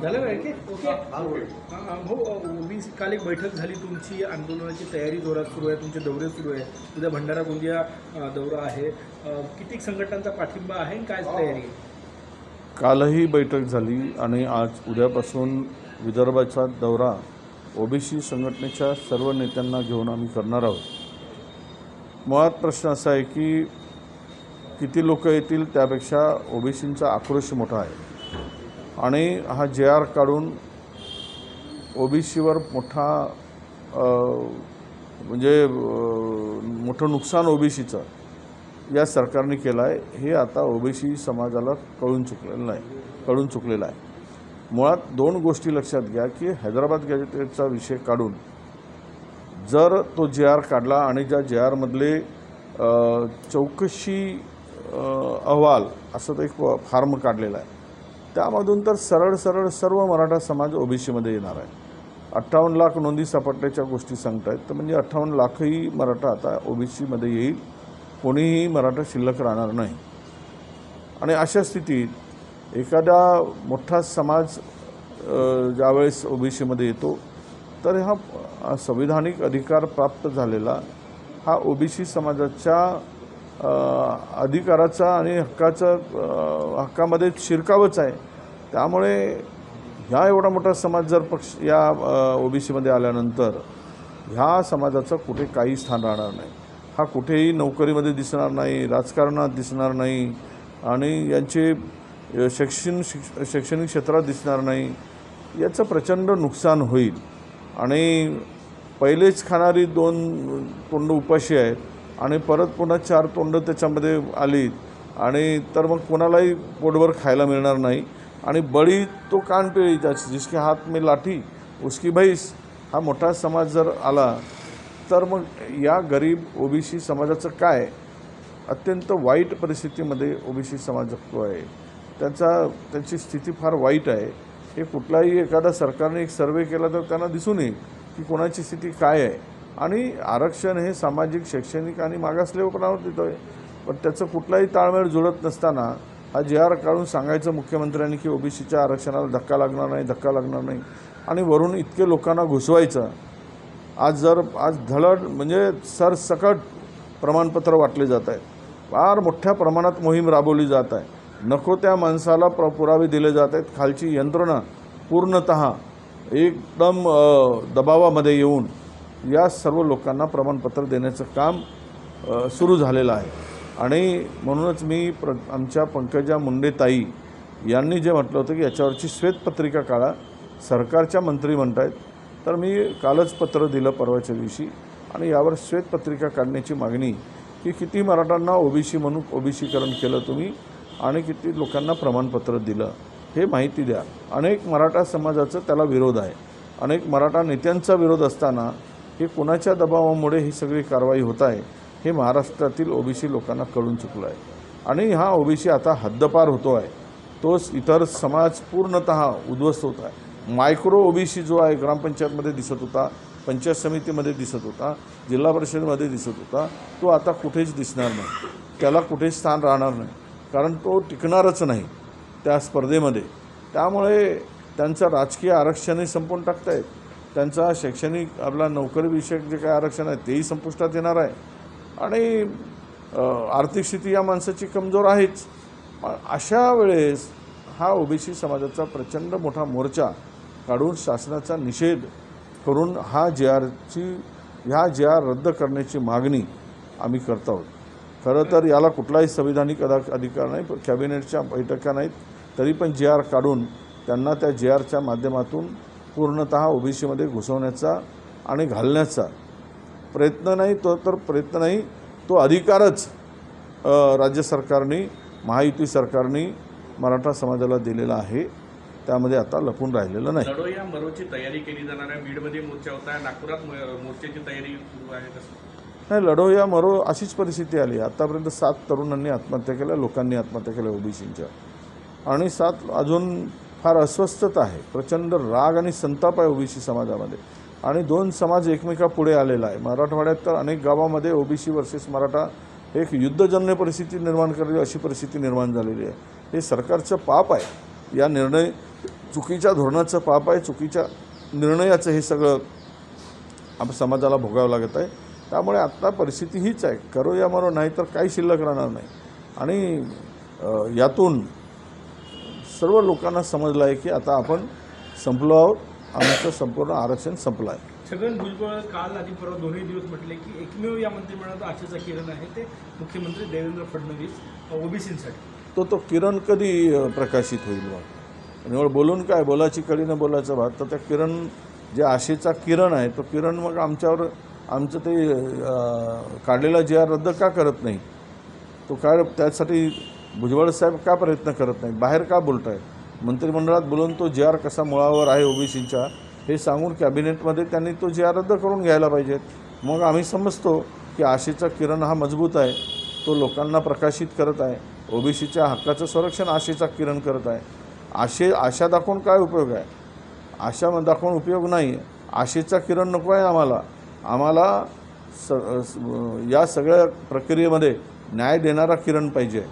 झालं काय की ओके भाऊ ओबीसी काल एक बैठक झाली तुमची आंदोलनाची तयारी जोरात सुरू आहे तुमचे दौरे सुरू आहे उद्या भंडारा गोंदिया दौरा आहे किती संघटनांचा पाठिंबा आहे आणि काय तयारी आहे? कालही बैठक झाली आणि आज उद्यापासून विदर्भाचा दौरा ओबीसी संघटनेच्या सर्व नेत्यांना घेऊन आम्ही करणार आहोत। मुळात प्रश्न असा आहे की किती लोक येतील त्यापेक्षा ओबीसींचा आक्रोश मोठा आहे आणि हा JR काढून ओबीसीवर मोठा मोठं नुकसान ओबीसीचं या सरकारने केलं आहे हे आता ओबीसी समाजाला कळून चुकलेलं आहे। मुळात दोन गोष्टी लक्षात घ्या की हैदराबाद गॅजेटचा विषय काढून जर तो JR काढला आणि ज्या JR मधले चौकशी अहवाल असं एक फॉर्म काढलेला आहे त्यामधून तर सरळ सर्व मराठा समाज ओबीसीमध्ये येणार आहे। 58 लाख नोंदी सापडल्याच्या गोष्टी सांगतायत तर म्हणजे 58 लाखही मराठा आता ओबीसीमध्ये येईल, कोणीही मराठा शिल्लक राहणार नाही। आणि अशा स्थितीत एखादा मोठा समाज ज्यावेळेस ओबीसीमध्ये येतो तर हा संविधानिक अधिकार प्राप्त झालेला हा ओबीसी समाजाच्या अधिकाराचा आणि हक्कामध्ये शिरकावच आहे। त्यामुळे ह्या एवढा मोठा समाज जर पक्ष या ओबीसीमध्ये आल्यानंतर ह्या समाजाचं कुठे काही स्थान राहणार नाही। हा कुठेही नोकरीमध्ये दिसणार नाही, राजकारणात दिसणार नाही आणि यांचे शैक्षणिक क्षेत्रात दिसणार नाही। याचं प्रचंड नुकसान होईल आणि पहिलेच खाणारी 2 तोंड उपाशी आहेत आणि परत पुन्हा 4 तोंड त्याच्यामध्ये आली आणि तर मग कोणालाही पोटभर खायला मिळणार नाही आणि बळी तो कान पिळी जिसके हात में लाठी उसकी भैंस हा मोठा समाज जर आला तर मग या गरीब ओबीसी समाजाचं काय अत्यंत वाईट परिस्थितीमध्ये ओबीसी समाज जगतो आहे। त्यांची स्थिती फार वाईट आहे। हे कुठलाही एखादा सरकारने एक सर्वे केला तर त्यांना दिसून येईल की कोणाची स्थिती काय आहे आणि आरक्षण हे सामाजिक शैक्षणिक आणि मागासलेपणावर देतो आहे पण त्याचं कुठलाही ताळमेळ जुळत नसताना हा JR काढून सांगायचं मुख्यमंत्र्यांनी की ओबीसीच्या आरक्षणाला धक्का लागणार नाही आणि वरून इतके लोकांना घुसवायचं। आज धडध म्हणजे सरसकट प्रमाणपत्र वाटले जात आहेत, फार मोठ्या प्रमाणात मोहीम राबवली जात आहे, नको त्या माणसाला पुरावे दिले जात आहेत। खालची यंत्रणा पूर्णतः एकदम दबावामध्ये येऊन या सर्व लोकांना प्रमाणपत्र देण्याचं काम सुरू झालेलं आहे आणि म्हणूनच मी आमच्या पंकजा मुंडे ताई यांनी जे म्हटलं होतं की याच्यावरची श्वेतपत्रिका काढा, सरकारच्या मंत्री म्हणतायत तर मी कालच पत्र दिलं परवाच्या दिवशी आणि यावर श्वेतपत्रिका काढण्याची मागणी की किती मराठांना ओबीसी म्हणून ओबीसीकरण केलं तुम्ही आणि किती लोकांना प्रमाणपत्र दिलं हे माहिती द्या। अनेक मराठा समाजाचं त्याला विरोध आहे, अनेक मराठा नेत्यांचा विरोध असताना हे कोणाच्या दबावामुळे ही सगळी कारवाई होत आहे हे महाराष्ट्रातील ओबीसी लोकांना कळून चुकलं आहे आणि हा ओबीसी आता हद्दपार होतो आहे। तोच इतर समाज पूर्णतः उद्ध्वस्त होत आहे। मायक्रो ओबीसी जो आहे ग्रामपंचायतमध्ये दिसत होता, पंचायत समितीमध्ये दिसत होता, जिल्हा परिषदेमध्ये दिसत होता, तो आता कुठेच दिसणार नाही, त्याला कुठेच स्थान राहणार नाही कारण तो टिकणारच नाही त्या स्पर्धेमध्ये। त्यामुळे त्यांचं राजकीय आरक्षणही संपवून टाकतायत, त्यांचा शैक्षणिक आपला नोकरीविषयक जे काही आरक्षण आहे तेही संपुष्टात येणार आहे आणि आर्थिक स्थिती या माणसाची कमजोर आहेच। अशा वेळेस हा ओबीसी समाजाचा प्रचंड मोठा मोर्चा काढून शासनाचा निषेध करून ह्या JR रद्द करण्याची मागणी आम्ही करत आहोत। खरं तर याला कुठलाही संविधानिक अधिकार नाही, कॅबिनेटच्या बैठका नाहीत, तरी पण JR काढून त्यांना त्या JRच्या माध्यमातून पूर्णतः ओबीसीमध्ये घुसवण्याचा आणि घालण्याचा प्रयत्न नाही तो अधिकारच राज्य सरकारने महायुती सरकारने मराठा समाजाला दिलेला आहे, त्यामध्ये आता लपून राहिलेलं नाही। लढो या मरोची तयारी केली जाणार आहे, बीडमध्ये मोर्चा होता आहे, नागपुरात मोर्चाची तयारी सुरू आहे नाही, लढो या मरो अशीच परिस्थिती आली। आतापर्यंत 7 तरुणांनी आत्महत्या केल्या, लोकांनी आत्महत्या केल्या ओबीसीच्या आणि 7 अजून फार अस्वस्थता आहे, प्रचंड राग आणि संताप आहे ओबीसी समाजामध्ये आणि 2 समाज एकमेकापुढे आलेला आहे। मराठवाड्यात तर अनेक गावामध्ये ओबीसी वर्सेस मराठा एक युद्धजन्य परिस्थिती निर्माण करेल अशी परिस्थिती निर्माण झालेली आहे। हे सरकारचं पाप आहे। या निर्णय चुकीच्या धोरणाचं पाप आहे, चुकीच्या निर्णयाचं हे सगळं आपण समाजाला भोगावं लागत आहे. त्यामुळे आत्ता परिस्थिती हीच आहे, करो या मरो, नाही तर काही शिल्लक राहणार नाही. आणि यातून सर्व लोकांना समजलं आहे की आता आपण संपलो आहोत, आमचं संपूर्ण आरक्षण संपलं आहे. छगन भुजबळ काल आणि परवा दोन्ही दिवस म्हटले की एकमेव या मंत्रिमंडळात आशेचा किरण आहे ते मुख्यमंत्री देवेंद्र फडणवीस ओबीसीसाठी. तो किरण कधी प्रकाशित होईल? मग निवड बोलून काय, बोलाची कडी न बोलायचं भात. तर त्या किरण, जे आशेचा किरण आहे, तो किरण मग आमचं ते काढलेला जी आर रद्द का करत नाही? तो काय त्यासाठी भुजबळ साहेब का प्रयत्न करत नाही? बाहेर का बोलत आहे? मंत्रिमंडळात बोलून तो जी आर कसा मुळावर आहे ओबीसीच्या हे सांगून कॅबिनेटमध्ये त्यांनी तो जी आर रद्द करून घ्यायला पाहिजेत. मग आम्ही समजतो की आशेचा किरण हा मजबूत आहे, तो लोकांना प्रकाशित करत आहे. ओबीसीच्या हक्काचं संरक्षण आशेचा किरण करत आहे. आशा दाखवून काय उपयोग आहे? आशा दाखवून उपयोग नाही. आशेचा किरण नको आहे आम्हाला या सगळ्या प्रक्रियेमध्ये न्याय देणारा किरण पाहिजे.